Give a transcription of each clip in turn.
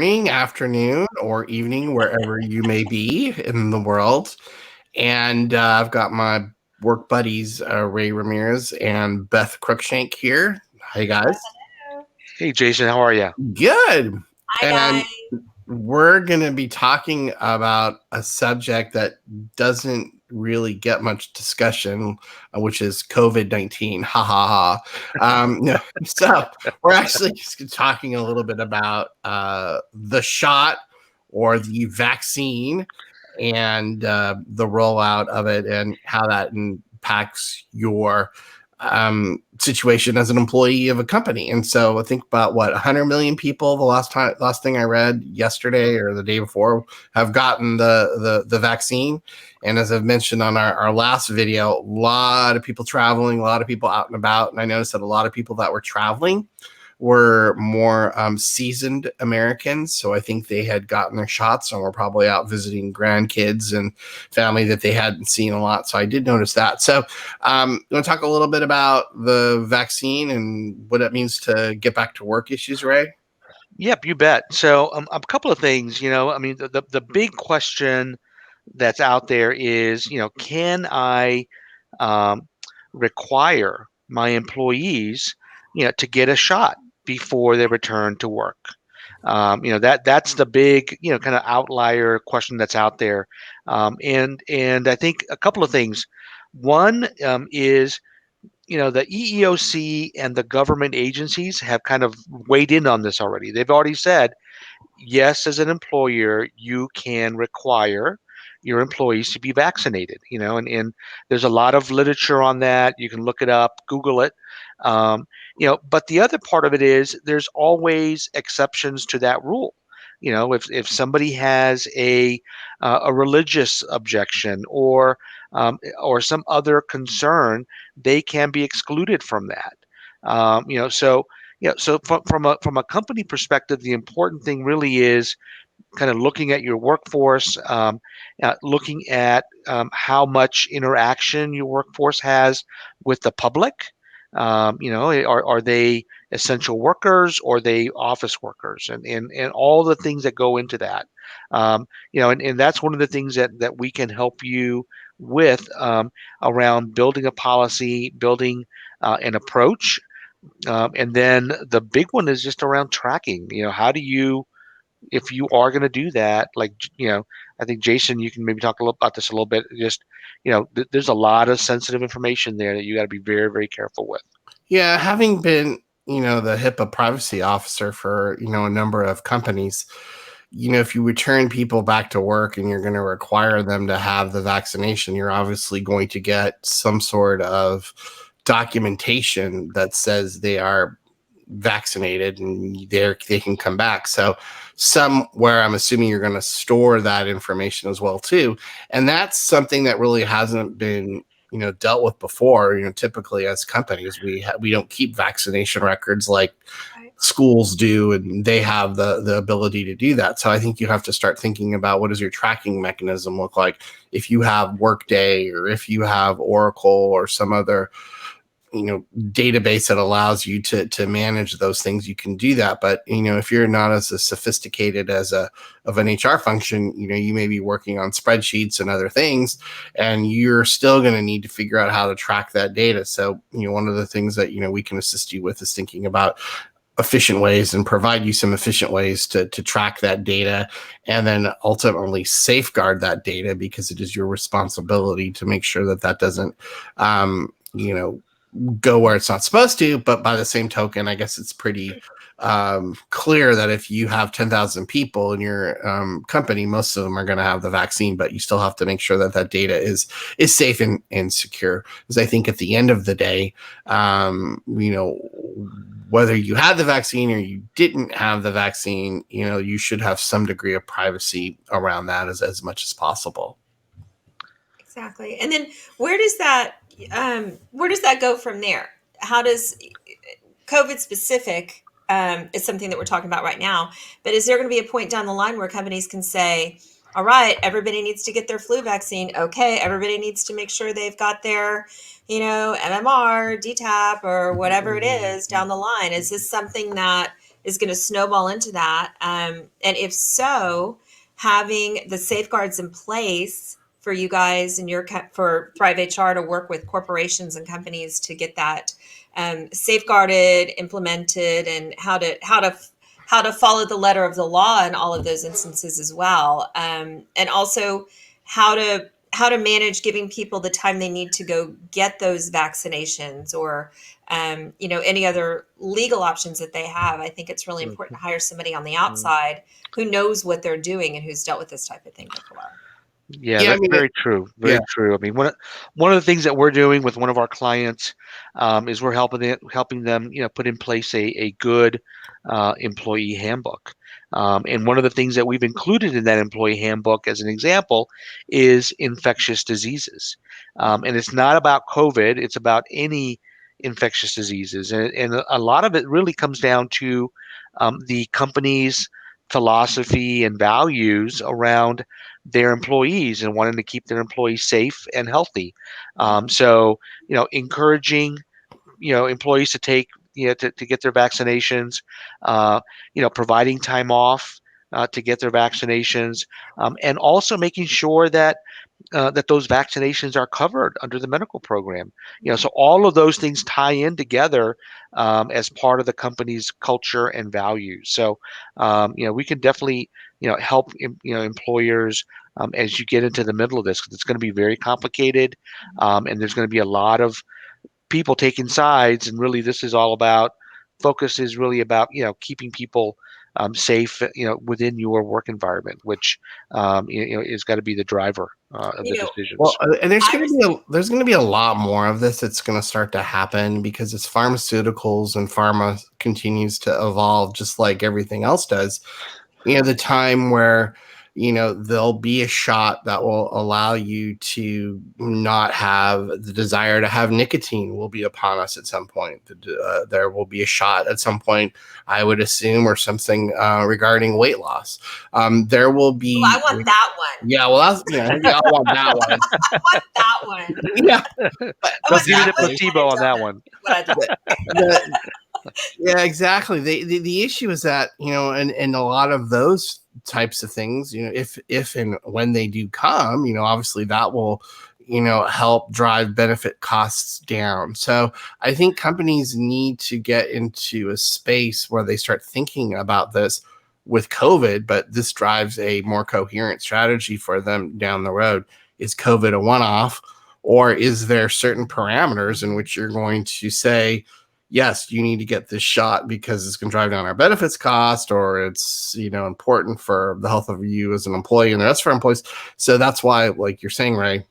morning, afternoon, or evening, wherever you may be in the world. And I've got my work buddies, Ray Ramirez and Beth Cruikshank here. Hi, guys. Hey, Jason, how are you? Good. Hi, And guys. we're going to be talking about a subject that doesn't really get much discussion, which is COVID-19. Ha ha ha. No, so we're actually just talking a little bit about the shot or the vaccine and the rollout of it and how that impacts your situation as an employee of a company. And so I think about 100 million people, the last thing I read yesterday or the day before, have gotten the vaccine. And as I've mentioned on our last video, a lot of people traveling, a lot of people out and about. And I noticed that a lot of people that were traveling were more seasoned Americans. So I think they had gotten their shots and were probably out visiting grandkids and family that they hadn't seen a lot. So I did notice that. So you want to talk a little bit about the vaccine and what it means to get back to work issues, Ray? Yep, you bet. So, a couple of things, the big question that's out there is, can I um, require my employees, to get a shot before they return to work? That's the big, kind of outlier question that's out there. And I think a couple of things. One is the EEOC and the government agencies have kind of weighed in on this already. They've already said, yes, as an employer, you can require your employees to be vaccinated, and there's a lot of literature on that. You can look it up, Google it. But the other part of it is there's always exceptions to that rule. If somebody has a religious objection or some other concern, they can be excluded from that. So from a company perspective, the important thing really is kind of looking at your workforce, looking at how much interaction your workforce has with the public. Are they essential workers or are they office workers, and all the things that go into that. And that's one of the things that we can help you with around building a policy, building an approach. And then the big one is just around tracking. How do you, if you are going to do that, I think Jason, you can maybe talk a little about this a little bit. Just, there's a lot of sensitive information there that you got to be very, very careful with. Yeah, having been, the HIPAA privacy officer for, a number of companies, if you return people back to work and you're going to require them to have the vaccination, you're obviously going to get some sort of documentation that says they are vaccinated and they can come back. So somewhere I'm assuming you're going to store that information as well too. And that's something that really hasn't been dealt with before. Typically as companies, we don't keep vaccination records like schools do, and they have the ability to do that. So I think you have to start thinking about what does your tracking mechanism look like if you have Workday or if you have Oracle or some other database that allows you to manage those things. You can do that, but if you're not as sophisticated as of an HR function, you may be working on spreadsheets and other things, and you're still going to need to figure out how to track that data. So one of the things that we can assist you with is thinking about efficient ways and provide you some efficient ways to track that data and then ultimately safeguard that data, because it is your responsibility to make sure that that doesn't go where it's not supposed to. But by the same token, I guess it's pretty clear that if you have 10,000 people in your company, most of them are going to have the vaccine, but you still have to make sure that that data is safe and secure. Because I think at the end of the day, whether you had the vaccine or you didn't have the vaccine, you should have some degree of privacy around that as much as possible. Exactly. And then where does that go from there? How does COVID specific is something that we're talking about right now, but is there going to be a point down the line where companies can say, all right, everybody needs to get their flu vaccine. Okay, everybody needs to make sure they've got their, MMR, DTaP, or whatever it is down the line. Is this something that is going to snowball into that? And if so, having the safeguards in place for you guys and for Thrive HR to work with corporations and companies to get that safeguarded, implemented, and how to follow the letter of the law in all of those instances as well, and also how to manage giving people the time they need to go get those vaccinations, or any other legal options that they have. I think it's really important to hire somebody on the outside who knows what they're doing and who's dealt with this type of thing before. Yeah, Yeah, I that's mean, very true. yeah. Very true. I mean, one of the things that we're doing with one of our clients is we're helping them, put in place a good employee handbook. And one of the things that we've included in that employee handbook, as an example, is infectious diseases. And it's not about COVID; it's about any infectious diseases. And a lot of it really comes down to the company's philosophy and values around their employees and wanting to keep their employees safe and healthy. So, encouraging, employees to take, to get their vaccinations, providing time off to get their vaccinations, and also making sure that those vaccinations are covered under the medical program. So all of those things tie in together as part of the company's culture and values. So, we can definitely, help, employers as you get into the middle of this, because it's going to be very complicated, and there's going to be a lot of people taking sides. And really, this is all about focus is really about, keeping people safe, within your work environment, which is got to be the driver of the Well, decisions. and there's going to be a lot more of this that's going to start to happen, because as pharmaceuticals and pharma continues to evolve, just like everything else does, the time where there'll be a shot that will allow you to not have the desire to have nicotine will be upon us at some point. There will be a shot at some point, I would assume, or something regarding weight loss. There will be. I want that one. Yeah, well, that's I want that one. I want that one. Yeah, Give me the placebo on that one. Yeah, exactly. The issue is that, and a lot of those types of things, if and when they do come, obviously that will, help drive benefit costs down. So I think companies need to get into a space where they start thinking about this with COVID, but this drives a more coherent strategy for them down the road. Is COVID a one-off, or is there certain parameters in which you're going to say, yes, you need to get this shot because it's going to drive down our benefits cost, or it's, important for the health of you as an employee and the rest of our employees. So that's why, like you're saying, Ray,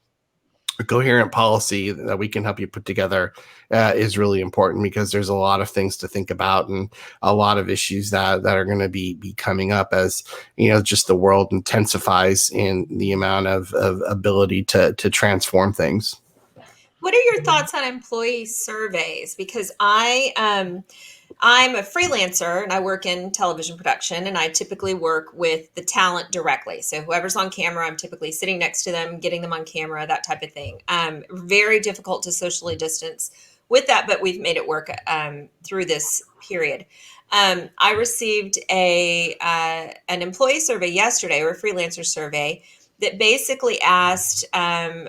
a coherent policy that we can help you put together is really important, because there's a lot of things to think about and a lot of issues that are going to be coming up as, just the world intensifies in the amount of ability to transform things. What are your thoughts on employee surveys? Because I'm a freelancer and I work in television production, and I typically work with the talent directly. So whoever's on camera, I'm typically sitting next to them, getting them on camera, that type of thing. Very difficult to socially distance with that, but we've made it work through this period. I received an employee survey yesterday, or a freelancer survey, that basically asked a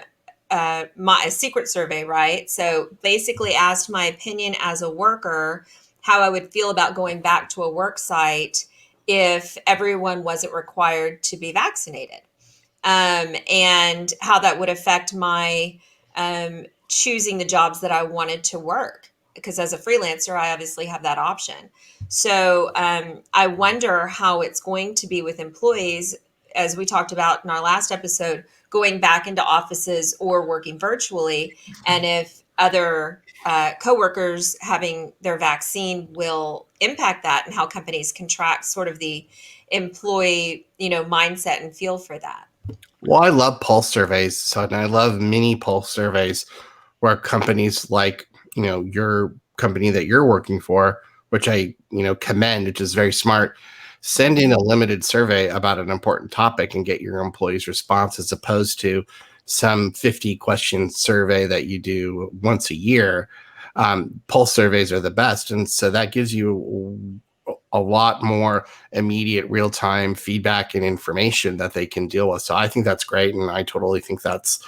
secret survey, right? So basically asked my opinion as a worker, how I would feel about going back to a work site if everyone wasn't required to be vaccinated, and how that would affect my choosing the jobs that I wanted to work. Because as a freelancer, I obviously have that option. So I wonder how it's going to be with employees, as we talked about in our last episode, going back into offices or working virtually, and if other coworkers having their vaccine will impact that, and how companies can track sort of the employee, mindset and feel for that. Well, I love pulse surveys. So, and I love mini pulse surveys where companies like, your company that you're working for, which I, commend, which is very smart, send in a limited survey about an important topic and get your employees' response, as opposed to some 50 question survey that you do once a year. Pulse surveys are the best. And so that gives you a lot more immediate real-time feedback and information that they can deal with. So I think that's great, and I totally think that's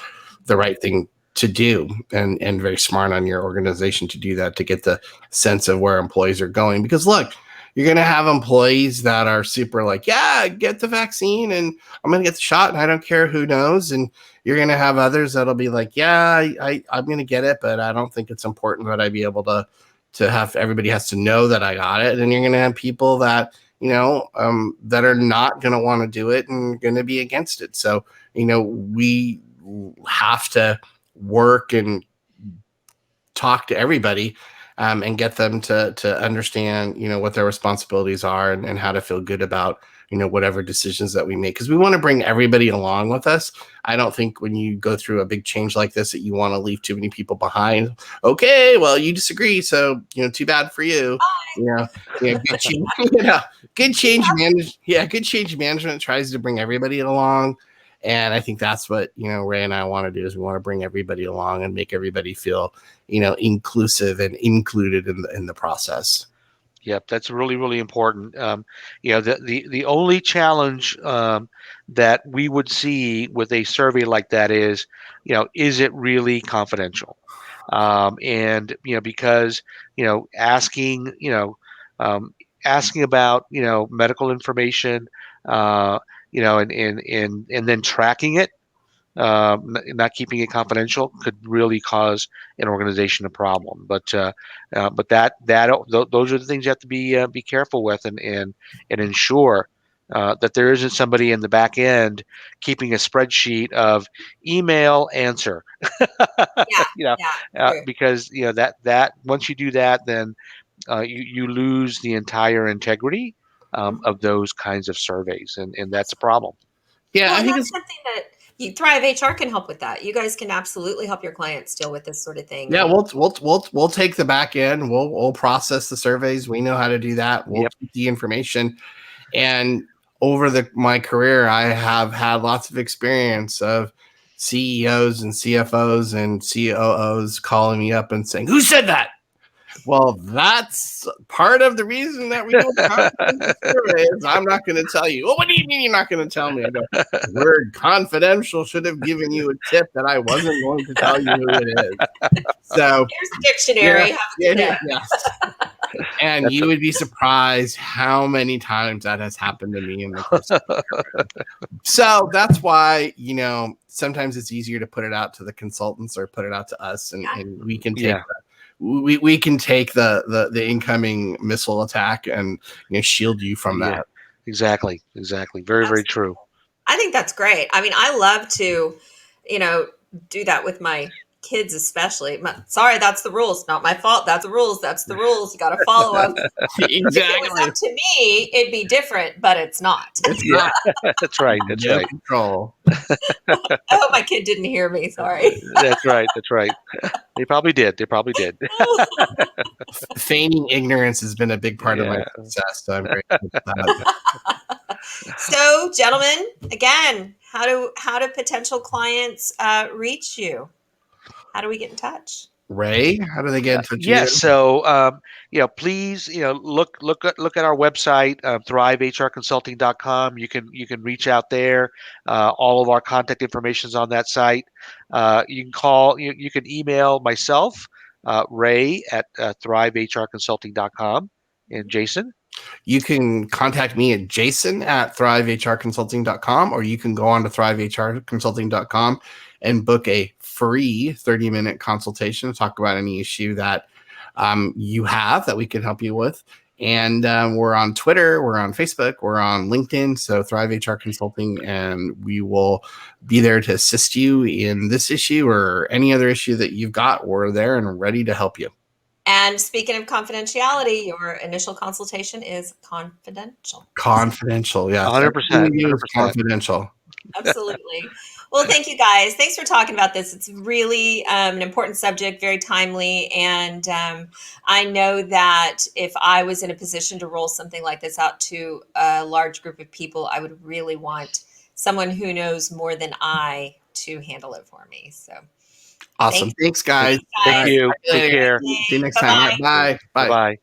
the right thing to do, and very smart on your organization to do that, to get the sense of where employees are going. Because look, you're going to have employees that are super like, yeah, get the vaccine and I'm going to get the shot and I don't care who knows. And you're going to have others that'll be like, yeah, I'm going to get it, but I don't think it's important that I be able to have, everybody has to know that I got it. And you're going to have people that, that are not going to want to do it and going to be against it. So, we have to work and talk to everybody, and get them to understand, what their responsibilities are, and how to feel good about, whatever decisions that we make. Because we want to bring everybody along with us. I don't think when you go through a big change like this that you want to leave too many people behind. Okay, well, you disagree, so too bad for you. Good change, good change management. Yeah, good change management tries to bring everybody along. And I think that's what, Ray and I want to do, is we want to bring everybody along and make everybody feel, inclusive and included in the process. Yep, that's really, really important. The only challenge that we would see with a survey like that is it really confidential? Because asking asking about medical information, and then tracking it, not keeping it confidential, could really cause an organization a problem. But those are the things you have to be careful with, and ensure that there isn't somebody in the back end keeping a spreadsheet of email answer. Yeah, yeah, Because that once you do that, then you lose the entire integrity of those kinds of surveys, and that's a problem. Yeah, well, I and think that's it's something that Thrive HR can help with. That you guys can absolutely help your clients deal with this sort of thing. yeah. We'll take the back end. We'll process the surveys. We know how to do that. We'll Yep. keep the information. And over my career, I have had lots of experience of CEOs and CFOs and COOs calling me up and saying, "Who said that?" Well, that's part of the reason that we do a confidential survey is I'm not going to tell you. Well, what do you mean you're not going to tell me? I go, the word confidential should have given you a tip that I wasn't going to tell you who it is. So here's a dictionary. yes. And you would be surprised how many times that has happened to me in the course of my career. So that's why, sometimes it's easier to put it out to the consultants or put it out to us, and we can take we can take the incoming missile attack and shield you from that. Exactly. Very, very true. I think that's great. I mean, I love to, do that with my kids, especially. Sorry, that's the rules. Not my fault. That's the rules. That's the rules. You got to follow them. Exactly. If it was up to me, it'd be different, but it's not. It's not. That's right. That's no right. Control. I hope my kid didn't hear me. Sorry. That's right. They probably did. Feigning ignorance has been a big part of my success. So I'm grateful for that. So, gentlemen, again, how do potential clients reach you? How do we get in touch? Ray, how do they get in touch with you? Yes. So, please, look at our website, thrivehrconsulting.com. You can reach out there. All of our contact information is on that site. You can call. You can email myself, Ray at thrivehrconsulting.com, and Jason. You can contact me at jason at thrivehrconsulting.com, or you can go on to thrivehrconsulting.com and book a free 30-minute consultation to talk about any issue that you have that we can help you with. And we're on Twitter, we're on Facebook, we're on LinkedIn, so Thrive HR Consulting, and we will be there to assist you in this issue or any other issue that you've got. We're there and ready to help you. And speaking of confidentiality, your initial consultation is confidential. Confidential, yes. 100%. Confidential. Absolutely. Well, thank you guys. Thanks for talking about this. It's really an important subject, very timely. And I know that if I was in a position to roll something like this out to a large group of people, I would really want someone who knows more than I to handle it for me. So awesome. Thanks, guys. Thank you. Take care. See you next time. Bye. Bye.